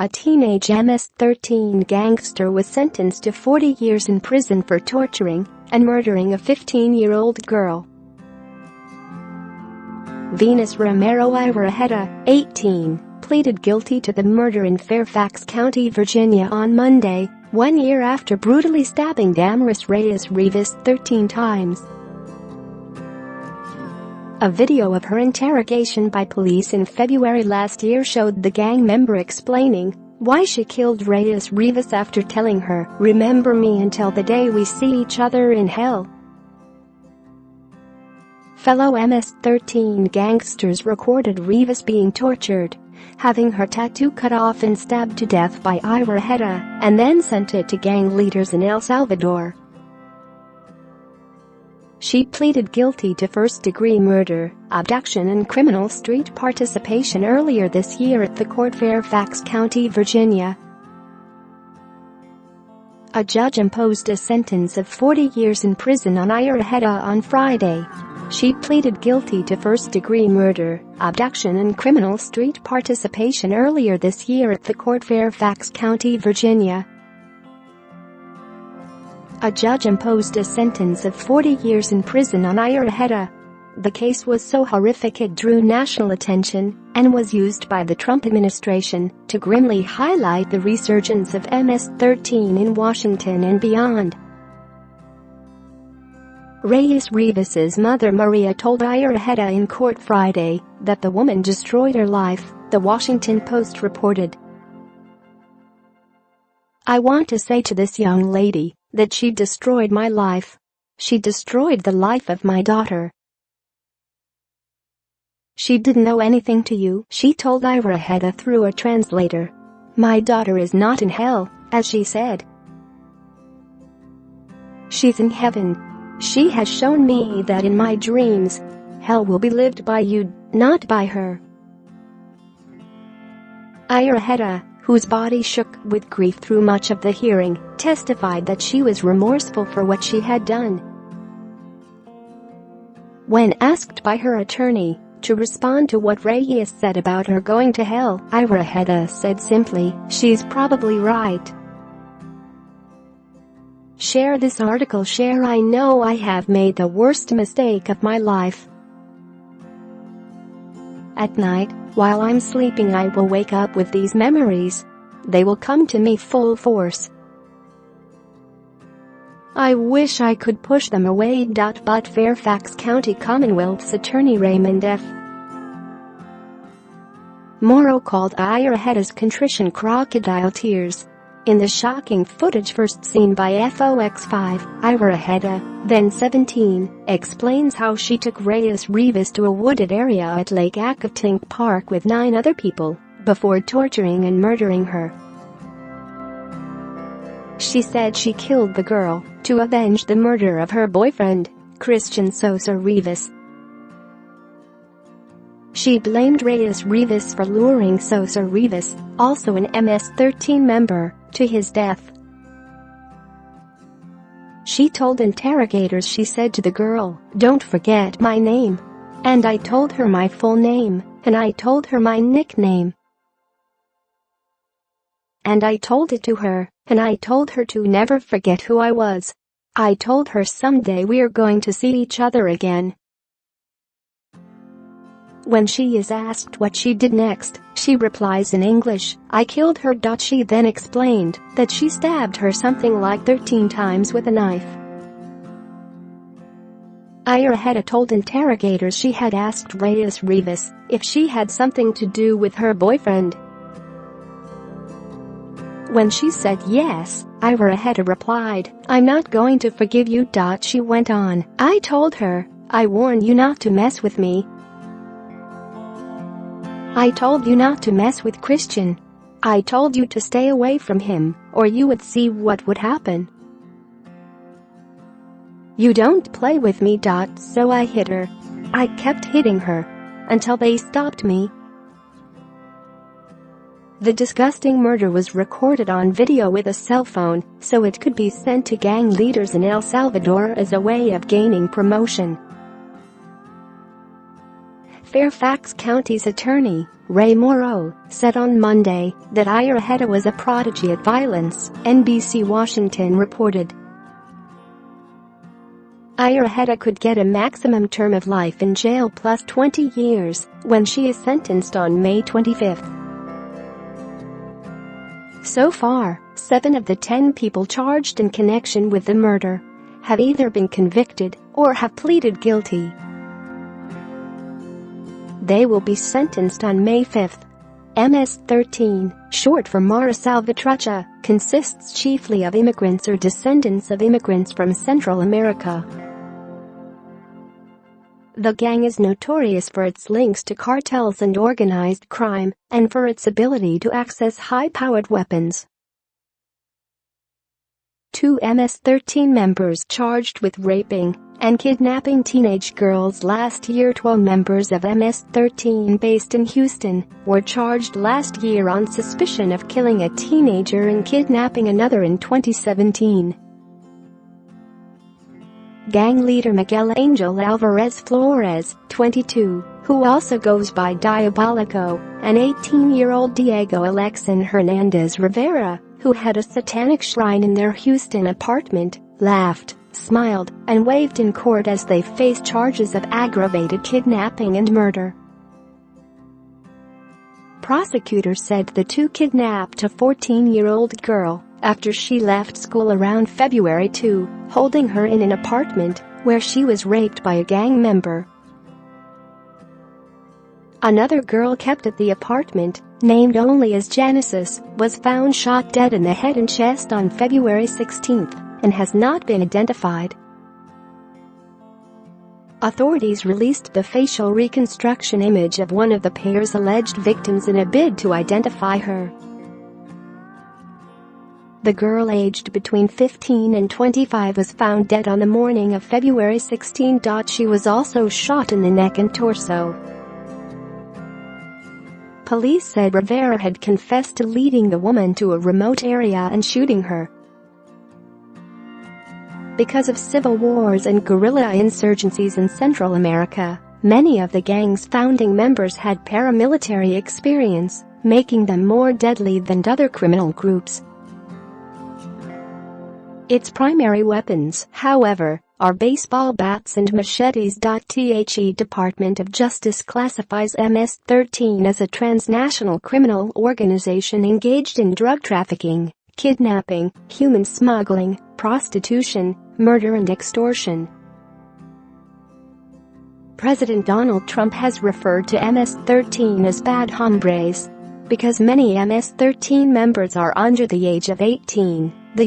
A teenage MS-13 gangster was sentenced to 40 years in prison for torturing and murdering a 15-year-old girl. Venus Romero Ibarrajeta, 18, pleaded guilty to the murder in Fairfax County, Virginia on Monday, 1 year after brutally stabbing Damaris Reyes-Rivas 13 times. A video of her interrogation by police in February last year showed the gang member explaining why she killed Reyes-Rivas after telling her, "Remember me until the day we see each other in hell." Fellow MS-13 gangsters recorded Rivas being tortured, having her tattoo cut off and stabbed to death by Ibarrajeta, and then sent it to gang leaders in El Salvador. She pleaded guilty to first-degree murder, abduction and criminal street participation earlier this year at the court Fairfax County, Virginia. A judge imposed a sentence of 40 years in prison on Ibarrajeta on Friday. She pleaded guilty to first-degree murder, abduction and criminal street participation earlier this year at the court Fairfax County, Virginia. A judge imposed a sentence of 40 years in prison on Ibarrajeta. The case was so horrific it drew national attention and was used by the Trump administration to grimly highlight the resurgence of MS-13 in Washington and beyond. Reyes-Rivas's mother Maria told Ibarrajeta in court Friday that the woman destroyed her life, the Washington Post reported. "I want to say to this young lady that she destroyed my life. She destroyed the life of my daughter. She didn't know anything to you," she told Ibarrajeta through a translator. "My daughter is not in hell," as she said. "She's in heaven. She has shown me that in my dreams, hell will be lived by you, not by her." Ibarrajeta, whose body shook with grief through much of the hearing, testified that she was remorseful for what she had done. When asked by her attorney to respond to what Reyes said about her going to hell, Ibarrajeta said simply, "She's probably right." Share this article. Share. I know I have made the worst mistake of my life. At night, while I'm sleeping, I will wake up with these memories. They will come to me full force. I wish I could push them away. But Fairfax County Commonwealth's attorney Raymond F. Morrow called Ibarrajeta's contrition crocodile tears. In the shocking footage first seen by FOX5, Ibarrajeta, then 17, explains how she took Reyes-Rivas to a wooded area at Lake Accotink Park with 9 other people before torturing and murdering her. She said she killed the girl to avenge the murder of her boyfriend, Christian Sosa Rivas. She blamed Reyes-Rivas for luring Sosa Rivas, also an MS-13 member, to his death. She told interrogators she said to the girl, "Don't forget my name." And I told her my full name, and I told her my nickname. And I told it to her, and I told her to never forget who I was. I told her someday we're going to see each other again. When she is asked what she did next, she replies in English, "I killed her." She then explained that she stabbed her something like 13 times with a knife. Ibarrajeta told interrogators she had asked Reyes-Rivas if she had something to do with her boyfriend. When she said yes, Ibarrajeta replied, "I'm not going to forgive you." She went on, "I told her, I warned you not to mess with me. I told you not to mess with Christian. I told you to stay away from him, or you would see what would happen. You don't play with me." So I hit her. I kept hitting her until they stopped me. The disgusting murder was recorded on video with a cell phone, so it could be sent to gang leaders in El Salvador as a way of gaining promotion. Fairfax County's attorney, Ray Morrow, said on Monday that Ira Hedda was a prodigy at violence, NBC Washington reported. Ira Hedda could get a maximum term of life in jail plus 20 years when she is sentenced on May 25. So far, 7 of the 10 people charged in connection with the murder have either been convicted or have pleaded guilty. They will be sentenced on May 5. MS-13, short for Mara Salvatrucha, consists chiefly of immigrants or descendants of immigrants from Central America. The gang is notorious for its links to cartels and organized crime, and for its ability to access high-powered weapons. 2 MS-13 members charged with raping and kidnapping teenage girls last year. 12 members of MS-13 based in Houston were charged last year on suspicion of killing a teenager and kidnapping another in 2017. Gang leader Miguel Angel Alvarez Flores, 22, who also goes by Diabolico, and 18-year-old Diego Alexin Hernandez Rivera, who had a satanic shrine in their Houston apartment, laughed, smiled, and waved in court as they face charges of aggravated kidnapping and murder. Prosecutors said the two kidnapped a 14-year-old girl after she left school around February 2, holding her in an apartment where she was raped by a gang member. Another girl kept at the apartment, named only as Genesis, was found shot dead in the head and chest on February 16 and has not been identified. Authorities released the facial reconstruction image of one of the pair's alleged victims in a bid to identify her. The girl, aged between 15 and 25, was found dead on the morning of February 16. She was also shot in the neck and torso. Police said Rivera had confessed to leading the woman to a remote area and shooting her. Because of civil wars and guerrilla insurgencies in Central America, many of the gang's founding members had paramilitary experience, making them more deadly than other criminal groups. Its primary weapons, however, are baseball bats and machetes. The Department of Justice classifies MS-13 as a transnational criminal organization engaged in drug trafficking, kidnapping, human smuggling, prostitution, murder and extortion. President Donald Trump has referred to MS-13 as bad hombres. Because many MS-13 members are under the age of 18, the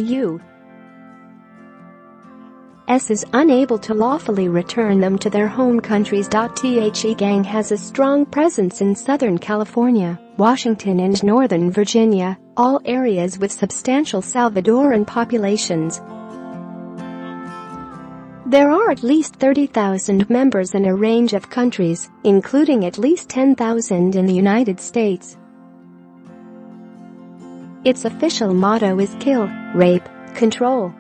U.S. is unable to lawfully return them to their home countries. The gang has a strong presence in Southern California, Washington and Northern Virginia, all areas with substantial Salvadoran populations. There are at least 30,000 members in a range of countries, including at least 10,000 in the United States. Its official motto is kill, rape, control.